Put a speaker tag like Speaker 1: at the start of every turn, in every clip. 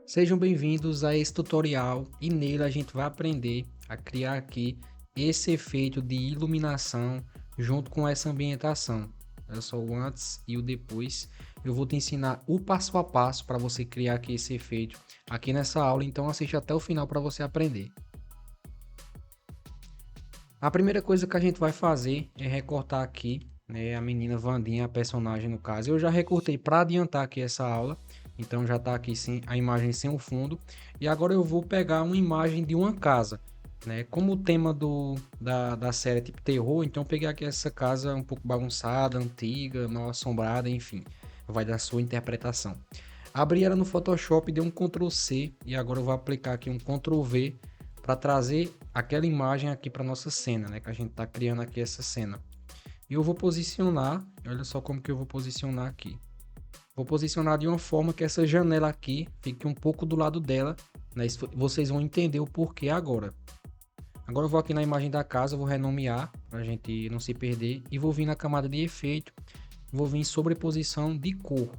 Speaker 1: Sejam bem-vindos a esse tutorial e nele a gente vai aprender a criar aqui esse efeito de iluminação junto com essa ambientação. Olha só o antes e o depois. Eu vou te ensinar o passo a passo para você criar aqui esse efeito aqui nessa aula, então assiste até o final para você aprender. A primeira coisa que a gente vai fazer é recortar aqui, né, a menina Wandinha, a personagem no caso. Eu já recortei para adiantar aqui essa aula, então já está aqui sem a imagem sem o fundo. E agora eu vou pegar uma imagem de uma casa, né? Como o tema da série é tipo terror, então eu peguei aqui essa casa um pouco bagunçada, antiga, mal assombrada, enfim, vai dar sua interpretação. Abri ela no Photoshop, dei um Ctrl C e agora eu vou aplicar aqui um Ctrl V para trazer aquela imagem aqui para nossa cena, né? Que a gente está criando aqui essa cena. E eu vou posicionar, olha só como que eu vou posicionar aqui. Vou posicionar de uma forma que essa janela aqui fique um pouco do lado dela, né? Vocês vão entender o porquê agora. Agora eu vou aqui na imagem da casa, vou renomear para a gente não se perder e vou vir na camada de efeito, vou vir em sobreposição de cor.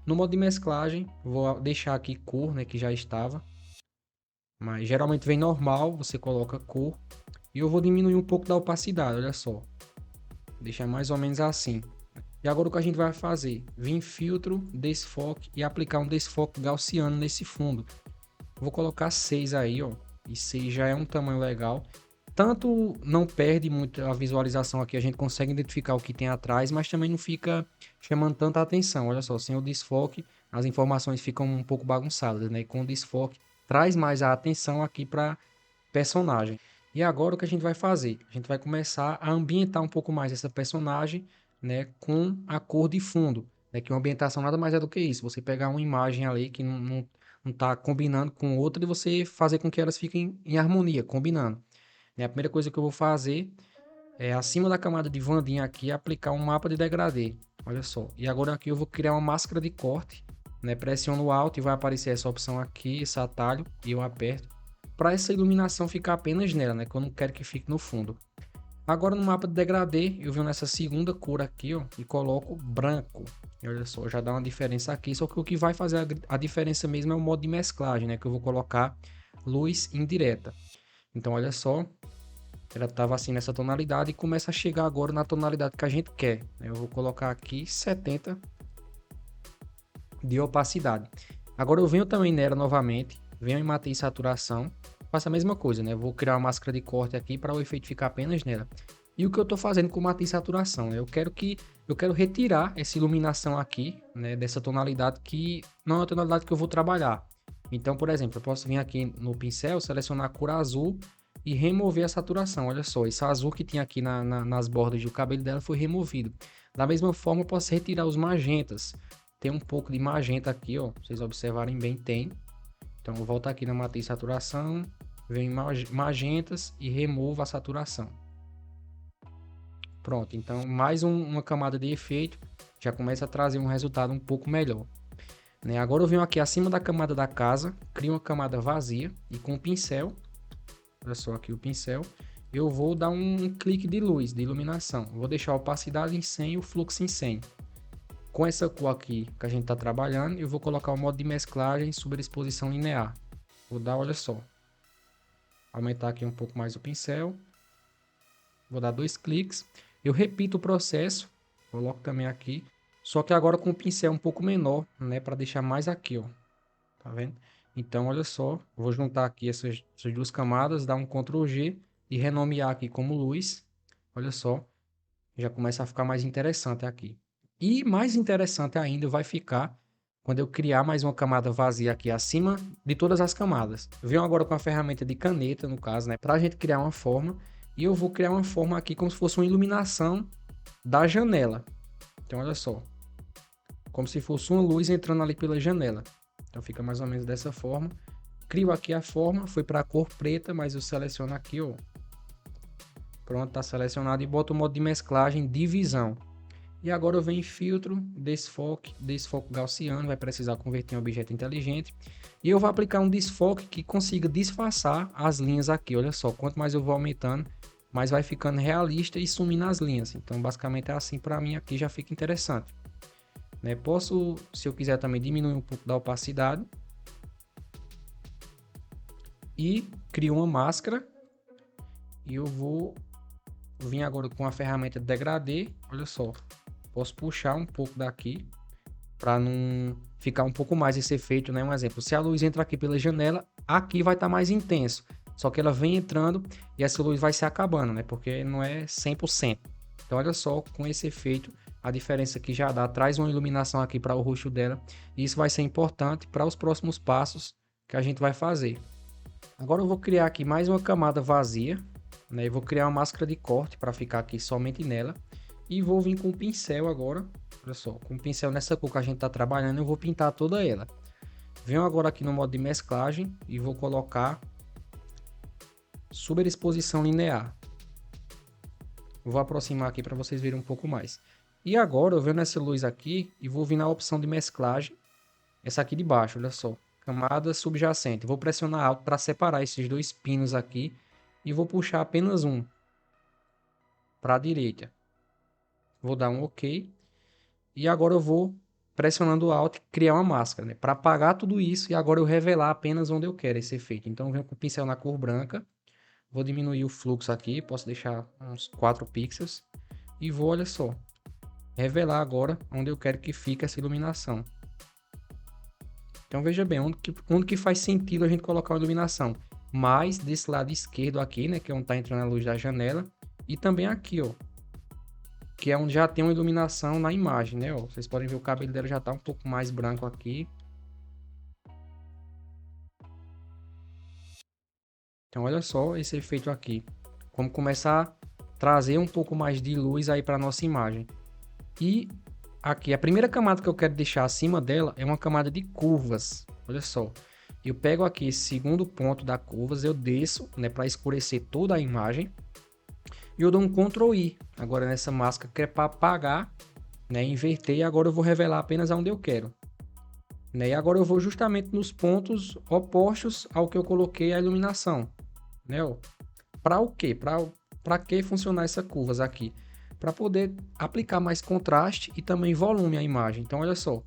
Speaker 1: No modo de mesclagem, vou deixar aqui cor, né, que já estava. Mas geralmente vem normal, você coloca cor. E eu vou diminuir um pouco da opacidade, olha só. Deixar mais ou menos assim. E agora o que a gente vai fazer? Vir em filtro, desfoque e aplicar um desfoque gaussiano nesse fundo. Vou colocar 6 aí, ó. E 6 já é um tamanho legal. Tanto não perde muito a visualização aqui, a gente consegue identificar o que tem atrás, mas também não fica chamando tanta atenção. Olha só, sem o desfoque, as informações ficam um pouco bagunçadas, né? E com o desfoque, traz mais a atenção aqui para personagem. E agora o que a gente vai fazer? A gente vai começar a ambientar um pouco mais essa personagem, né, com a cor de fundo, né, que uma ambientação nada mais é do que isso. Você pegar uma imagem ali que não tá combinando com outra e você fazer com que elas fiquem em harmonia, combinando. Né? A primeira coisa que eu vou fazer é, acima da camada de Wandinha aqui, aplicar um mapa de degradê. Olha só. E agora aqui eu vou criar uma máscara de corte, né? Pressiono Alt e vai aparecer essa opção aqui, esse atalho, e eu aperto para essa iluminação ficar apenas nela, né? Que eu não quero que fique no fundo. Agora no mapa de degradê, eu venho nessa segunda cor aqui, ó, e coloco branco. E olha só, já dá uma diferença aqui, só que o que vai fazer a diferença mesmo é o modo de mesclagem, né? Que eu vou colocar luz indireta. Então olha só, ela estava assim nessa tonalidade e começa a chegar agora na tonalidade que a gente quer. Eu vou colocar aqui 70 de opacidade. Agora eu venho também nela novamente, venho em matiz e saturação, faço a mesma coisa, né? Eu vou criar uma máscara de corte aqui para o efeito ficar apenas nela. E o que eu estou fazendo com matiz e saturação, né? Eu quero retirar essa iluminação aqui, né, dessa tonalidade que não é a tonalidade que eu vou trabalhar. Então, por exemplo, eu posso vir aqui no pincel, selecionar a cor azul e remover a saturação. Olha só, esse azul que tinha aqui nas bordas do cabelo dela foi removido. Da mesma forma, eu posso retirar os magentas. Tem um pouco de magenta aqui, ó. Vocês observarem bem, tem. Então, eu volto aqui na matriz saturação, venho em magentas e removo a saturação. Pronto, então mais uma camada de efeito já começa a trazer um resultado um pouco melhor. Né? Agora eu venho aqui acima da camada da casa, crio uma camada vazia e com o pincel, olha só aqui o pincel, eu vou dar um clique de luz, de iluminação. Vou deixar a opacidade em 100 e o fluxo em 100. Com essa cor aqui que a gente está trabalhando, eu vou colocar o modo de mesclagem sobre exposição linear. Vou dar, olha só, aumentar aqui um pouco mais o pincel. Vou dar 2 cliques. Eu repito o processo, coloco também aqui, só que agora com o pincel um pouco menor, né, para deixar mais aqui, ó. Tá vendo? Então, olha só, vou juntar aqui essas duas camadas, dar um Ctrl G e renomear aqui como luz. Olha só, já começa a ficar mais interessante aqui. E mais interessante ainda vai ficar quando eu criar mais uma camada vazia aqui acima de todas as camadas. Eu venho agora com a ferramenta de caneta, no caso, né, para a gente criar uma forma. E eu vou criar uma forma aqui como se fosse uma iluminação da janela. Então, olha só. Como se fosse uma luz entrando ali pela janela. Então, fica mais ou menos dessa forma. Crio aqui a forma, foi para a cor preta, mas eu seleciono aqui, ó. Pronto, está selecionado e boto o modo de mesclagem, divisão. E agora eu venho em filtro, desfoque gaussiano, vai precisar converter em objeto inteligente. E eu vou aplicar um desfoque que consiga disfarçar as linhas aqui, olha só, quanto mais eu vou aumentando, mais vai ficando realista e sumindo as linhas. Então basicamente é assim, para mim aqui já fica interessante. Né? Posso, se eu quiser também diminuir um pouco da opacidade, e crio uma máscara. E eu vou vir agora com a ferramenta degradê. Olha só, posso puxar um pouco daqui para não ficar um pouco mais esse efeito, né? Um exemplo, se a luz entra aqui pela janela, aqui vai estar mais intenso. Só que ela vem entrando e essa luz vai se acabando, né? Porque não é 100%. Então olha só, com esse efeito, a diferença que já dá, traz uma iluminação aqui para o rosto dela. E isso vai ser importante para os próximos passos que a gente vai fazer. Agora eu vou criar aqui mais uma camada vazia, né? Eu vou criar uma máscara de corte para ficar aqui somente nela. E vou vir com o pincel agora. Olha só, com o pincel nessa cor que a gente está trabalhando, eu vou pintar toda ela. Venho agora aqui no modo de mesclagem e vou colocar superexposição linear. Vou aproximar aqui para vocês verem um pouco mais. E agora eu venho nessa luz aqui e vou vir na opção de mesclagem. Essa aqui de baixo, olha só. Camada subjacente. Vou pressionar alto para separar esses dois pinos aqui. E vou puxar apenas um para a direita. Vou dar um OK. E agora eu vou pressionando alto e criar uma máscara, né? Para apagar tudo isso e agora eu revelar apenas onde eu quero esse efeito. Então eu venho com o pincel na cor branca. Vou diminuir o fluxo aqui. Posso deixar uns 4 pixels. E vou, olha só, revelar agora onde eu quero que fique essa iluminação. Então veja bem, onde que faz sentido a gente colocar a iluminação. Mais desse lado esquerdo aqui, né? Que é onde está entrando a luz da janela. E também aqui, ó. Que é onde já tem uma iluminação na imagem, né? Ó, vocês podem ver o cabelo dela já tá um pouco mais branco aqui. Então olha só esse efeito aqui. Vamos começar a trazer um pouco mais de luz aí para nossa imagem. E aqui, a primeira camada que eu quero deixar acima dela é uma camada de curvas. Olha só. Eu pego aqui esse segundo ponto da curvas, eu desço, né, para escurecer toda a imagem. E eu dou um Ctrl I. Agora nessa máscara que é para apagar, né, inverter, e agora eu vou revelar apenas onde eu quero. Né, e agora eu vou justamente nos pontos opostos ao que eu coloquei a iluminação. Né, para o quê? Para que funcionar essas curvas aqui? Para poder aplicar mais contraste e também volume à imagem. Então olha só.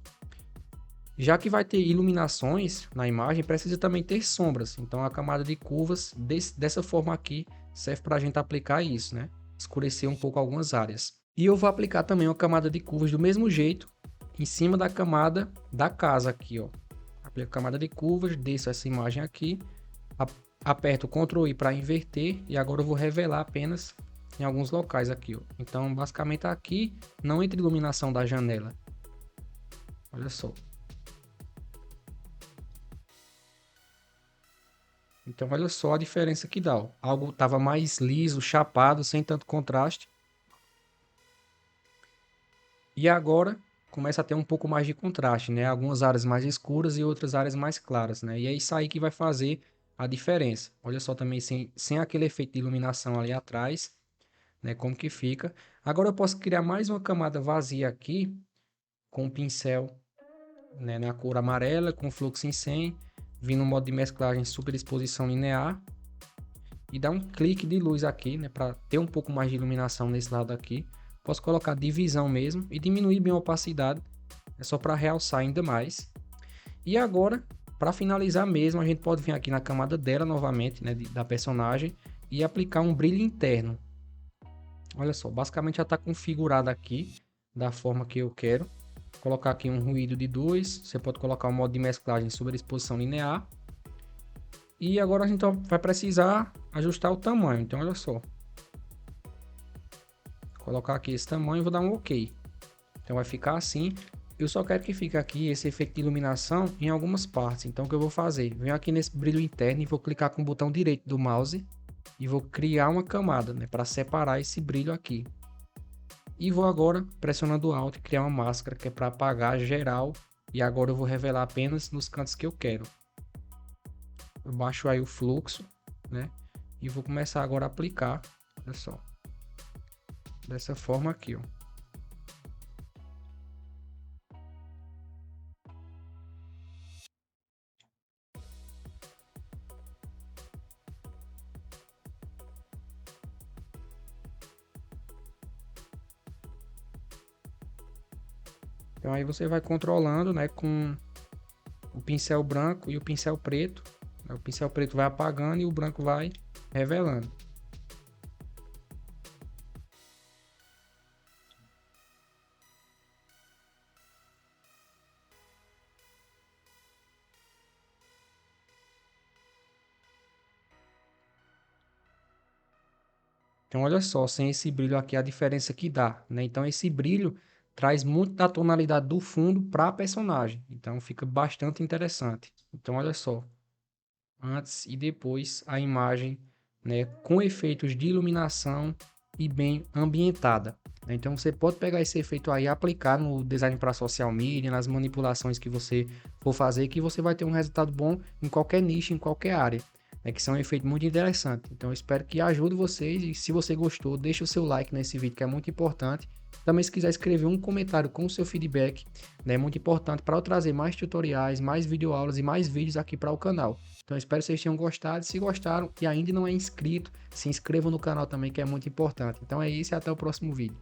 Speaker 1: Já que vai ter iluminações na imagem, precisa também ter sombras. Então a camada de curvas dessa forma aqui serve para a gente aplicar isso, né? Escurecer um pouco algumas áreas. E eu vou aplicar também uma camada de curvas do mesmo jeito em cima da camada da casa aqui, ó. Aplico a camada de curvas, desço essa imagem aqui, aperto o Ctrl I para inverter e agora eu vou revelar apenas em alguns locais aqui, ó. Então basicamente aqui não entra iluminação da janela. Olha só. Então olha só a diferença que dá, ó. Algo estava mais liso, chapado, sem tanto contraste. E agora começa a ter um pouco mais de contraste, né? Algumas áreas mais escuras e outras áreas mais claras, né? E é isso aí que vai fazer a diferença. Olha só também sem aquele efeito de iluminação ali atrás, né? Como que fica. Agora eu posso criar mais uma camada vazia aqui com o pincel, né, na cor amarela, com fluxo em 100, vir no modo de mesclagem superexposição linear e dar um clique de luz aqui, né, para ter um pouco mais de iluminação nesse lado aqui. Posso colocar divisão mesmo e diminuir bem a opacidade, é só para realçar ainda mais. E agora, para finalizar mesmo, a gente pode vir aqui na camada dela novamente, né, da personagem, e aplicar um brilho interno. Olha só, basicamente já está configurado aqui da forma que eu quero. Vou colocar aqui um ruído de 2, você pode colocar o modo de mesclagem superexposição linear. E agora a gente vai precisar ajustar o tamanho, então olha só. Vou colocar aqui esse tamanho e vou dar um OK. Então vai ficar assim. Eu só quero que fique aqui esse efeito de iluminação em algumas partes. Então o que eu vou fazer? Venho aqui nesse brilho interno e vou clicar com o botão direito do mouse e vou criar uma camada, né, para separar esse brilho aqui. E vou agora pressionando Alt e criar uma máscara que é para apagar geral. E agora eu vou revelar apenas nos cantos que eu quero. Eu baixo aí o fluxo, né? E vou começar agora a aplicar. Olha só. Dessa forma aqui, ó. Então aí você vai controlando, né, com o pincel branco e o pincel preto, Aí o pincel preto vai apagando e o branco vai revelando. Então, olha só, sem esse brilho aqui, a diferença que dá, né? Então, esse brilho traz muito da tonalidade do fundo para a personagem. Então, fica bastante interessante. Então, olha só, antes e depois a imagem, né, com efeitos de iluminação e bem ambientada. Então, você pode pegar esse efeito aí e aplicar no design para social media, nas manipulações que você for fazer, que você vai ter um resultado bom em qualquer nicho, em qualquer área. Que são um efeito muito interessante. Então, eu espero que ajude vocês. E se você gostou, deixe o seu like nesse vídeo, que é muito importante. Também, se quiser escrever um comentário com o seu feedback, né, é muito importante para eu trazer mais tutoriais, mais videoaulas e mais vídeos aqui para o canal. Então, eu espero que vocês tenham gostado. Se gostaram e ainda não é inscrito, se inscreva no canal também, que é muito importante. Então, é isso e até o próximo vídeo.